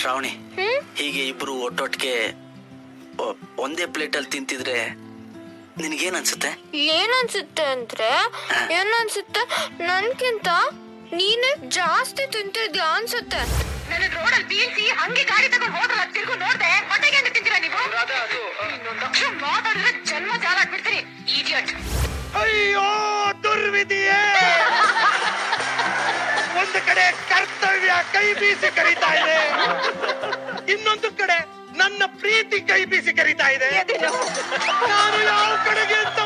ಶ್ರಾವಣಿ, ಹೀಗೆ ಇಬ್ರು ಒಟ್ಟೊಟ್ಟಿಗೆ ಒಂದೇ ಪ್ಲೇಟ್ ಅಲ್ಲಿ ತಿಂತಿದ್ರೆ ನಿನಗೇನ್ ಅನ್ಸುತ್ತೆ? ಏನನ್ಸುತ್ತೆ ಅಂದ್ರೆ ಏನನ್ಸುತ್ತೆ, ನನ್ಕಿಂತ ನೀನೇ ಜಾಸ್ತಿ ತಿಂತಿದ್ಯಾ ಅನ್ಸುತ್ತೆ. ನನ್ನ ರೋಡಲ್ಲಿ ಬೀಳ್ಸಿ ಹಂಗೆ ಗಾಡಿ ತಗೊಂಡು ಹೋದ್ರಲ್ಲ, ತಿರ್ಗು ನೋಡ್ದೆ ಹೊಟ್ಟೆಗೆ ಅಂತ ತಿಂತೀರಾ ನೀವು? ಇನ್ನೊಂದು ಅಕ್ಷರ ಮಾತಾಡಿದ್ರೆ ಜನ್ಮ ಜಾಲಾಗ್ಬಿಡ್ತೀರಿ, ಈಡಿಯಟ್. ಅಯ್ಯೋ ದುರ್ವಿಧಿಯೇ! ಒಂದು ಕಡೆ ಕರ್ತವ್ಯ ಕೈ ಬೀಸಿ ಕರೀತಾ ಇದೆ, ಇನ್ನೊಂದು ಕಡೆ ನನ್ನ ಪ್ರೀತಿ ಕೈ ಬೀಸಿ ಕರೀತಾ ಇದೆ. ನಾನು ಯಾವ ಕಡೆಗೆ ಅಂತ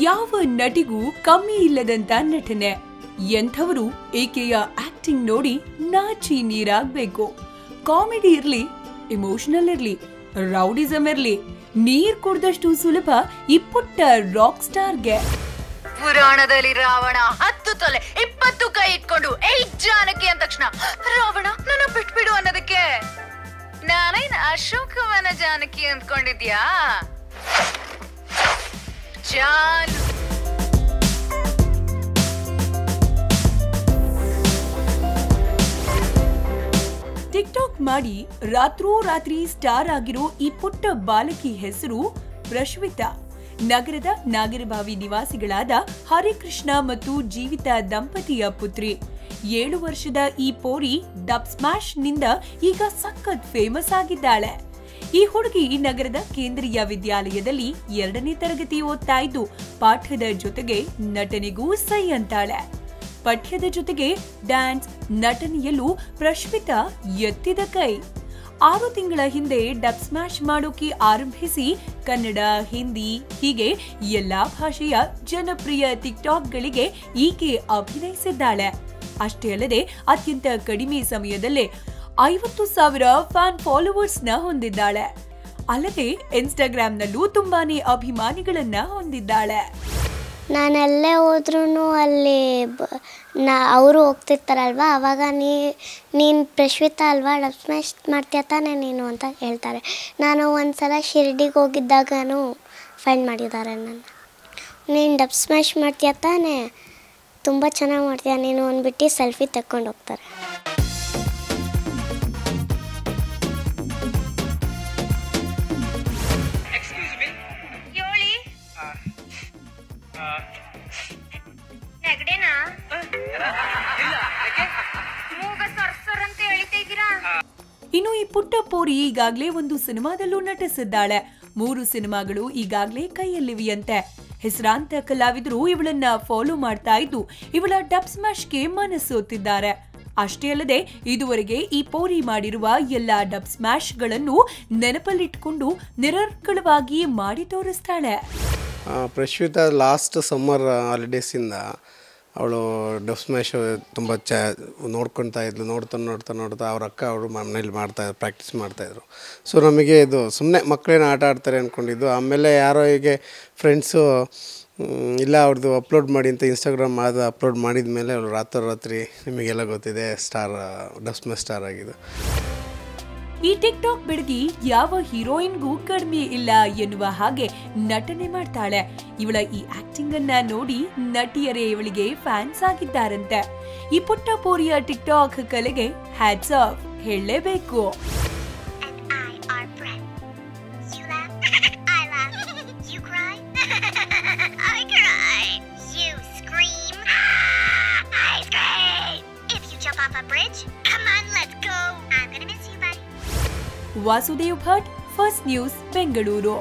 ಯಾವ ನಟಿಗೂ ಕಮ್ಮಿ ಇಲ್ಲದಂತ ನಟನೆ. ಎಂಥವರು ಈಕೆಯ ಆಕ್ಟಿಂಗ್ ನೋಡಿ ನಾಚಿ ನೀರಾಗ್ಬೇಕು. ಕಾಮಿಡಿ ಇರ್ಲಿ, ಇಮೋಷನಲ್ ಇರ್ಲಿ, ರೌಡಿಸಮ್ ಇರ್ಲಿ, ನೀರ್ ಕುಡ್ದಷ್ಟು ಸುಲಭ ಈ ಪುಟ್ಟ ರಾಕ್ ಸ್ಟಾರ್ಗೆ. ಪುರಾಣದಲ್ಲಿ ರಾವಣ 10 ತಲೆ 20 ಕೈ ಇಟ್ಕೊಂಡು 8 ಜಾನಕಿ ಅಂದ ತಕ್ಷಣ ರಾವಣ ನನ್ನ ಬಿಟ್ಬಿಡು ಅನ್ನೋದಕ್ಕೆ ನಾನೇನ್ ಅಶೋಕವನ ಜಾನಕಿ ಅಂದ್ಕೊಂಡಿದ್ಯಾ? ಜಾನು ಟಿಕ್ಟಾಕ್ ಮಾಡಿ ರಾತ್ರೋರಾತ್ರಿ ಸ್ಟಾರ್ ಆಗಿರೋ ಈ ಪುಟ್ಟ ಬಾಲಕಿ ಹೆಸರು ಪ್ರಶ್ವಿತಾ. ನಗರದ ನಾಗರಬಾವಿ ನಿವಾಸಿಗಳಾದ ಹರಿಕೃಷ್ಣ ಮತ್ತು ಜೀವಿತ ದಂಪತಿಯ ಪುತ್ರಿ. 7 ವರ್ಷದ ಈ ಪೋರಿ ಡಬ್ ಸ್ಮ್ಯಾಶ್ ನಿಂದ ಈಗ ಸಖತ್ ಫೇಮಸ್ ಆಗಿದ್ದಾಳೆ. ಈ ಹುಡುಗಿ ನಗರದ ಕೇಂದ್ರೀಯ ವಿದ್ಯಾಲಯದಲ್ಲಿ 2ನೇ ತರಗತಿ ಓದ್ತಾ ಇದ್ದು ಪಾಠದ ಜೊತೆಗೆ ನಟನೆಗೂ ಸೈ ಅಂತಾಳೆ. ಪಠ್ಯದ ಜೊತೆಗೆ ಡ್ಯಾನ್ಸ್, ನಟನೆಯಲ್ಲೂ ಪ್ರಶ್ವಿತಾ ಎತ್ತಿದ ಕೈ. 6 ತಿಂಗಳ ಹಿಂದೆ ಡಬ್ ಸ್ಮ್ಯಾಶ್ ಮಾಡೋಕೆ ಆರಂಭಿಸಿ ಕನ್ನಡ, ಹಿಂದಿ ಹೀಗೆ ಎಲ್ಲಾ ಭಾಷೆಯ ಜನಪ್ರಿಯ ಟಿಕ್ಟಾಕ್ಗಳಿಗೆ ಈಕೆ ಅಭಿನಯಿಸಿದ್ದಾಳೆ. ಅಷ್ಟೇ ಅಲ್ಲದೆ ಅತ್ಯಂತ ಕಡಿಮೆ ಸಮಯದಲ್ಲೇ 50,000 ಫ್ಯಾನ್ ಫಾಲೋವರ್ಸ್ ನ ಹೊಂದಿದ್ದಾಳೆ. ಅಲ್ಲದೆ ಇನ್ಸ್ಟಾಗ್ರಾಂನಲ್ಲೂ ತುಂಬಾನೇ ಅಭಿಮಾನಿಗಳನ್ನ ಹೊಂದಿದ್ದಾಳೆ. ನಾನೆಲ್ಲೇ ಹೋದ್ರೂ ಅಲ್ಲಿ ಅವರು ಹೋಗ್ತಿರ್ತಾರಲ್ವ, ಆವಾಗ ನೀನು ಪ್ರಶ್ವಿತಾ ಅಲ್ವಾ, ಡಬ್ ಸ್ಮ್ಯಾಶ್ ಮಾಡ್ತೀಯ ತಾನೇ ನೀನು ಅಂತ ಹೇಳ್ತಾರೆ. ನಾನು ಒಂದು ಸಲ ಶಿರ್ಡಿಗೆ ಹೋಗಿದ್ದಾಗೂ ಫೈಂಡ್ ಮಾಡಿದ್ದಾರೆ ನನ್ನ. ನೀನು ಡಬ್ ಸ್ಮ್ಯಾಶ್ ಮಾಡ್ತೀಯ ತಾನೇ, ತುಂಬ ಚೆನ್ನಾಗಿ ಮಾಡ್ತೀಯ ನೀನು ಅಂದ್ಬಿಟ್ಟು ಸೆಲ್ಫಿ ತೆಕ್ಕೊಂಡು ಹೋಗ್ತಾರೆ. ಇನ್ನು ಈ ಪುಟ್ಟ ಪೋರಿ ಈಗಾಗ್ಲೇ ಒಂದು ಸಿನಿಮಾದಲ್ಲೂ ನಟಿಸಿದ್ದಾಳೆ. 3 ಸಿನಿಮಾಗಳು ಈಗಾಗ್ಲೇ ಕೈಯಲ್ಲಿವೆಯಂತೆ. ಹೆಸರಾಂತ ಕಲಾವಿದರು ಇವಳನ್ನ ಫಾಲೋ ಮಾಡ್ತಾ ಇದ್ದು ಇವಳ ಡಬ್ ಸ್ಮ್ಯಾಶ್ಗೆ ಮನಸೋತಿದ್ದಾರೆ. ಅಷ್ಟೇ ಅಲ್ಲದೆ ಇದುವರೆಗೆ ಈ ಪೋರಿ ಮಾಡಿರುವ ಎಲ್ಲಾ ಡಬ್ ಸ್ಮ್ಯಾಶ್ ಗಳನ್ನು ನೆನಪಲ್ಲಿಟ್ಕೊಂಡು ನಿರರ್ಗಳವಾಗಿ ಮಾಡಿ ತೋರಿಸ್ತಾಳೆ. ಪ್ರಶ್ವಿತಾ ಲಾಸ್ಟ್ ಸಮ್ಮರ್ ಹಾಲಿಡೇಸ್ ಇಂದ ಅವಳು ಡಬ್ ಸ್ಮ್ಯಾಶ್ ತುಂಬ ನೋಡ್ಕೊತಾ ಇದ್ಲು. ನೋಡ್ತಾ ಅವ್ರ ಅಕ್ಕ ಅವರು ಮನೇಲಿ ಪ್ರಾಕ್ಟೀಸ್ ಮಾಡ್ತಾಯಿದ್ರು. ಸೊ ನಮಗೆ ಇದು ಸುಮ್ಮನೆ ಮಕ್ಕಳೇನು ಆಟ ಆಡ್ತಾರೆ ಅಂದ್ಕೊಂಡಿದ್ದು. ಆಮೇಲೆ ಯಾರೋ ಹೀಗೆ ಫ್ರೆಂಡ್ಸು ಇಲ್ಲ ಅವ್ರದ್ದು ಅಪ್ಲೋಡ್ ಮಾಡಿ ಅಂತ ಇನ್ಸ್ಟಾಗ್ರಾಮ್ ಅಪ್ಲೋಡ್ ಮಾಡಿದ ಮೇಲೆ ಅವಳು ರಾತ್ರಿ ನಿಮಗೆಲ್ಲ ಗೊತ್ತಿದೆ ಡಬ್ ಸ್ಮ್ಯಾಶ್ ಸ್ಟಾರ್ ಆಗಿದ್ದು. ಈ ಟಿಕ್ಟಾಕ್ ಬೆಡಗಿ ಯಾವ ಹೀರೋಯಿನ್ಗೂ ಕಡಿಮೆ ಇಲ್ಲ ಎನ್ನುವ ಹಾಗೆ ನಟನೆ ಮಾಡ್ತಾಳೆ. ಇವಳ ಈ ಆಕ್ಟಿಂಗ್ ಅನ್ನ ನೋಡಿ ನಟಿಯರೇ ಇವಳಿಗೆ ಫ್ಯಾನ್ಸ್ ಆಗಿದ್ದಾರಂತೆ. ಈ ಪುಟ್ಟ ಪೋರಿಯ ಟಿಕ್ಟಾಕ್ ಕಲೆಗೆ ಹ್ಯಾಟ್ಸ್ ಆಫ್ ಹೇಳಲೇಬೇಕು. Vasudev Bhat, first news, Bengaluru.